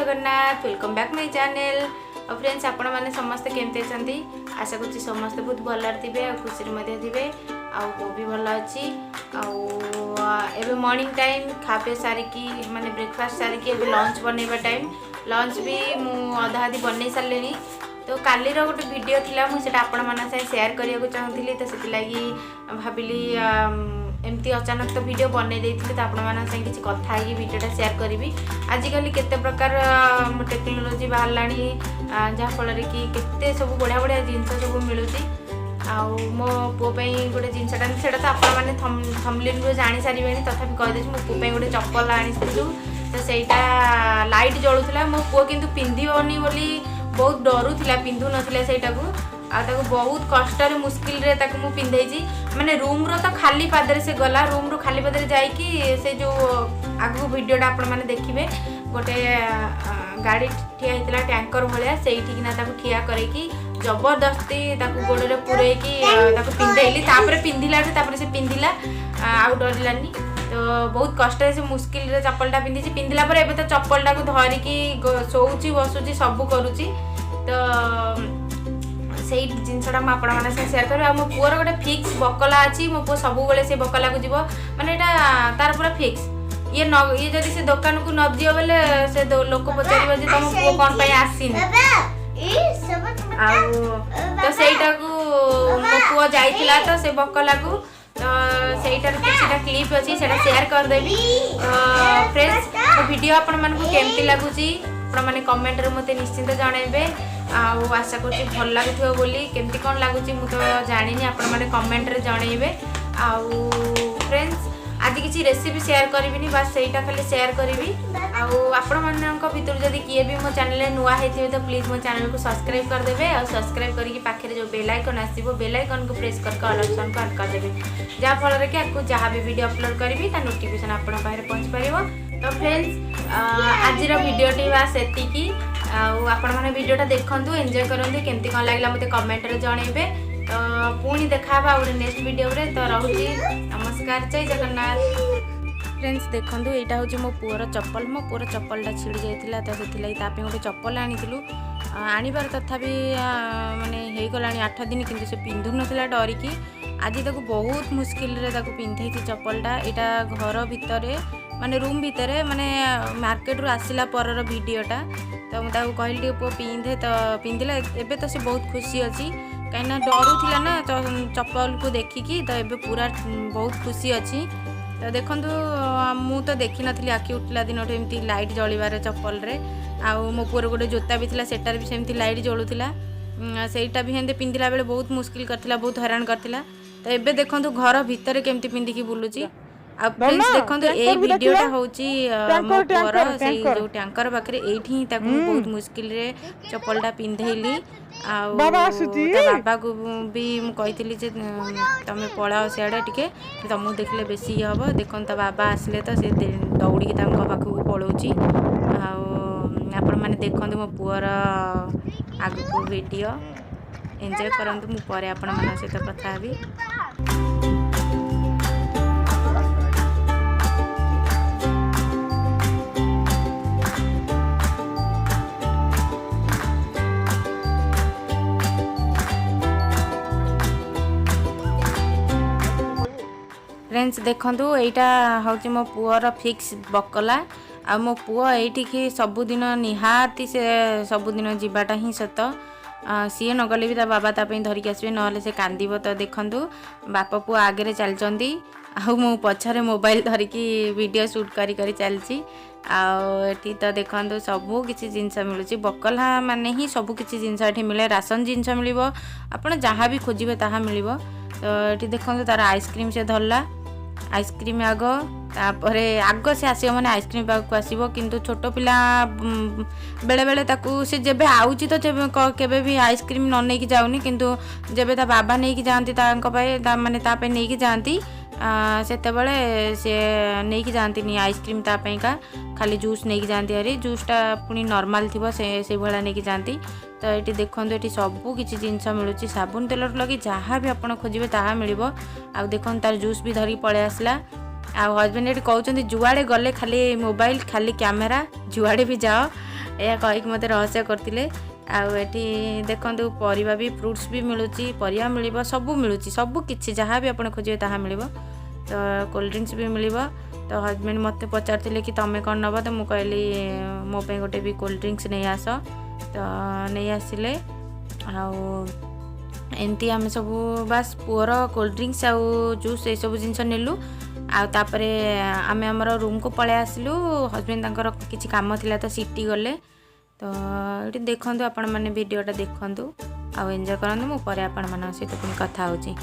Jagannath welcome back my channel. और friends आपण मैंने समस्ते केमती अच्छा आशा करुँच समस्ते बहुत भल थे खुशी थे आउ भी भल अच्छी आउ मॉर्निंग टाइम खा पी सारिकी माने ब्रेकफास्ट सारिकी एबे लंच बनैबा टाइम लंच भी मु अधा आधी बनै सारे। तो काली गोटे वीडियो थिला मुझे आपण मान शेयर करने को चाहूँगी तो से भाविली एमती अचानक तो वीडियो बनई देती तो आपण मान किसी कथा है वीडियोटा शेयर करी। आजिकल केते प्रकार टेक्नोलोजी बाहर जहाँफल कि केते सब बढ़िया बढ़िया जिनस सब मिलूँ आउ मो पुओ गोटे जिनसटा से तो आपने थंबनेल रू जानी सारे तथापि कहीदे मो पुओ गोटे चप्पल आनीलु तो सहीटा लाइट जलूला मो पुओ किंतु पिंधबनी बोली बहुत डरुला पिंधु नथिला सेटा को बहुत कष्ट मुस्किल रे ताकू मु पिंधेजी माने रूम रो तो खाली पादरे से गला रूम रो खाली पादरे जाइकी से जो आगु वीडियोटा आपण माने देखिबे गोटे गाड़ी ठिया होता टैंकर भाया से ठिया करके जबरदस्ती गोड़े पुरैकी पिंधेली पिंधिला से पिंधिला आउ डरलानी तो बहुत कष्ट से मुस्किल रे चप्पलटा पिंधि पिंधिला पर एबे तो चप्पलटा को धरिकी शोची बसुची सब करुची तो से जिनसटा मुझे शेयर करी मो पुअर गोटे फिक्स बकला अच्छी मो पु सब से बकला को जीव माने तार पूरा फिक्स ये जदि से दुकान को न दियो बेले से लोक पचार तुम पुओ कौन आसीन तो सहीटा को मो पुओ जाइथिला तो से बकला को तो सहीटार किछिटा क्लिप अच्छी से शेयर करदेवी। तो फ्रेंड्स तो वीडियो आपण मानकु केमती लागुची आपण माने कमेंट रे मते निश्चिंत जणाइबे आशा करुँच भल लगुव बोली केमती कौन लगुच तो जानी आपण मैंने कमेंट रे जनइबे। आउ फ्रेंड्स आज किसी रेसिपी शेयर करी बस सहीटा खाली शेयर करी आपण मान भर जदि किए भी मो चैनल नुआ होते तो प्लीज मो चैनल को सब्सक्राइब करदे और सब्सक्राइब करके पाखे जो बेल आइकन आसो बेल आइकन को प्रेस करके ऑल ऑप्शन को ऑन करदे जहाँफल कि आपको जहाँ भी वीडियो अपलोड करी ता नोटिफिकेशन आपण पाखे पहुँच पार। तो फ्रेंड्स आज वीडियोटी बास एतिकी आपण मैंने वीडियोटा देखु एंजॉय करूँ केमती कौन लगे मत कमेंट रे जनइबे। तो पुणी देखा गोटे नेक्स्ट वीडियो रे तो रोची नमस्कार जय जगन्नाथ। फ्रेंड्स देखो यहाँ हूँ मो पुअर चप्पल मो पुअर चप्पलटा छिड़ी जाता तो से गोटे चप्पल आनीलु आनिबार तथापि माने हो गला 8 दिन किंतु से पिंधु नथिला डरिकी आज ताको बहुत मुस्किल रे ताको पिंधे चप्पलटा यहाँ घर भितर माने रूम भितर माने मार्केट रू आसिला परर वीडियोटा तो मुझे कहली पुओ पिंधे तो पिंधिला एबे तो से बहुत खुशी अच्छी कहीं डरुला ना चप्पल को देखिकी तो एबे पूरा बहुत खुशी अच्छी। तो देखु मु तो देखी नी आखि उठला दिन एमती लाइट जलिबार चप्पल रे आउ मो पुअर गोटे जोता भी सेटार भी सेमती लाइट जलूला सेटा भी हेंदे पिंधिला बेले बहुत मुस्किल करथिला बहुत हैरान करथिला। तो एबे देखु घर भितर केमती पिंधिकी बुलुची आ फ्रेंड्स देखो ये वीडियोटा होची मो पुअर से जो टैंकर पाखे एठी बहुत मुस्किल रे चप्पलटा पिंधेली बाबा को भी मुझे जे तमें पलाओ सियाड़े टिके तुमको देखले बेसी हम देखो बाबा आसले तो से दौड़ी पाखक पलाऊँगी आपण मैंने देखते मो पुअर आग को वीडियो एंजॉय करंतु मु परे आपण मन सहित कथा हेबी। फ्रेंड्स देखो यहाँ हूँ मो पुअर फिक्स बकला आ मो पुओ ये सबुदिन निहाती से सबुदिन जीवाटा ही सत सी न गले भी ता बाबा तापी धरिकी आसबे ना से कांदीब। तो देखु बाप पुओ आगे चलती मु पछरे मोबाइल धरिकी वीडियो शूट करी चलची आठी तो देखो सबू किसी जिनस मिलूँ बकला माने ही सबू किसी जिनस ये मिले राशन जिनस मिल आप जहाँ भी खोजे ताहा मिल। तो ये देखो तार आइसक्रीम से धरला आइसक्रीम आग तापरे आग से आसो मैंने आइसक्रीम पाक आसो किंतु छोट पिला बेले बेले ताकू से जेबे आउची तो केबे भी आइसक्रीम न नहीं जाऊनी किंतु जेबे ता बाबा नहीं जाती माने तापे नहीं जाती सेते बड़े से नहीं जाती नहीं आइसक्रीम तापाईका खाली जूस नहीं जाती अरे जूसटा पुणी नॉर्मल थी से भाया नहीं जाती। तो ये देखो ये सबू किसी जिनस मिलूँ साबुन तेल लगे जहाँ भी आप खोजे ताहा मिल देखो तार जूस भी धरिक पलि आसला आ हजबैंड ये कहते जुआड़े गले खाली मोबाइल खाली कैमेरा जुआड़े भी जाओ या कहीकि मत रहस्य करते आठी देखते परिवा भी फ्रुट्स भी मिलूँ परिया मिल सब मिलूँ सब किसी जहाँ भी आप खोजे ताहा मिल तो कोल्ड ड्रिंक्स भी मिल तो हजबैंड मत पचारे कि तुम्हें कौन नब तो मुझे कहली मो पे गोटे भी कोल्ड ड्रिंक्स नहीं आस तो नहीं आसिले एमती आम सब बास पुअर कोल्ड ड्रिंक्स आउ जूस ये सब जिनस नेलु आतापरे आम आमर रूम को पलि आसलु हजबैंड तांकर किछि काम थिला तो सिटी गले तो ये देखंतु आपण माने वीडियोटा देखंतु आ एंजॉय करंतु मु परे आपण मानक सहित पुनी कथा होची।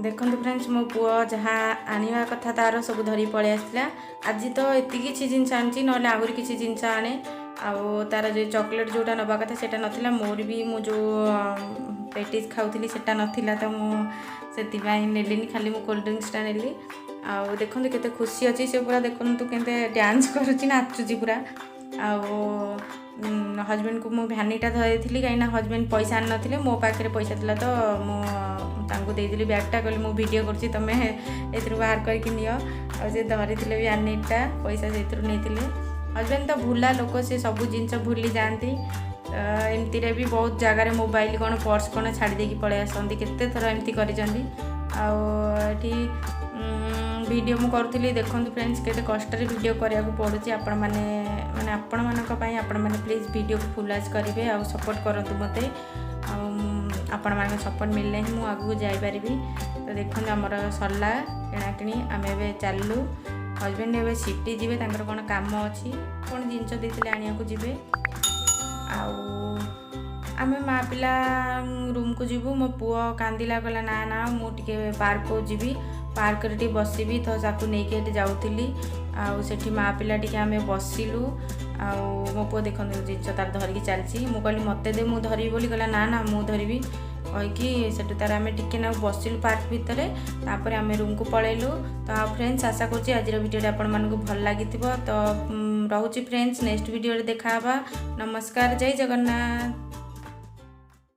देखो फ्रेंड्स मो पुओ जहाँ आनिवा कथा तार सब धरी पलि आसला आज तो एति किछि जिनस आनी ना आहुरी किछि जिनस आने तार जो चॉकलेट जोटा नवा कथा सेटा नथिला मोर भी मु जो पेटिस खाऊली सेटा नथिला तो मुझे नेलिनी खाली मु कोल्ड ड्रिंक्सटा नेली आउ देखो केते खुशी अच्छी से पूरा देखो केते डांस करुच्ची नाचुची पूरा हजबैंड को मु भ्यानीटा धरी कहीं हजबैंड पैसा आन ना मो पाखे पैसा था तो मुझे बैगटा कहली मु वीडियो करछि तमे एथरु बाहर करके नियो से धरी भी भ्यानीटा पैसा से नहीं हजबैंड तो भूला लोक से सब जिनस भूली जाती एमती रे भी बहुत जगार मोबाइल कौन पर्स कौन छाड़ी देकी पलि आसती केते थर एमती करिसेंती आठी वीडियो मु करुली देखो फ्रेंड्स केते कष्ट वीडियो करिया को पड़ुची आपण माने आपण मानक पई आपण माने प्लीज वीडियो को फुल वॉच करिवे आ सपोर्ट करंतु मते आपण मानक सपोर्ट मिलले ही मु आगु जाई परिबी तो देखो हमर सरला किणाकिणी आम ए चलू हजबैंड ए सिटी जीवे तांकर कोन काम अछि कोन जिंस देथिले आनिया को जीवे आमे माँ पिला रूम को जीवु मो पुओ कांदिला कहला ना ना मुझे पार्क को जीवी पार्क रे बसबी तो ताकू नहीं जाऊली आठी माँ पिला टी आम बसिलु मो पु देख जिनस तार धरिकी चलती मुझे कहली मत दे मुझे धरबी बोली कहला ना ना मुझे धरबी कहीकि से तार आम टिके ना बसिलु पार्क भितर तापर आम रूम को पलैलु तो फ्रेंड्स आशा करुँच आज वीडियो आपण मानक भल लगी तो रोचे फ्रेंड्स नेक्स्ट वीडियो देखा नमस्कार जय जगन्नाथ।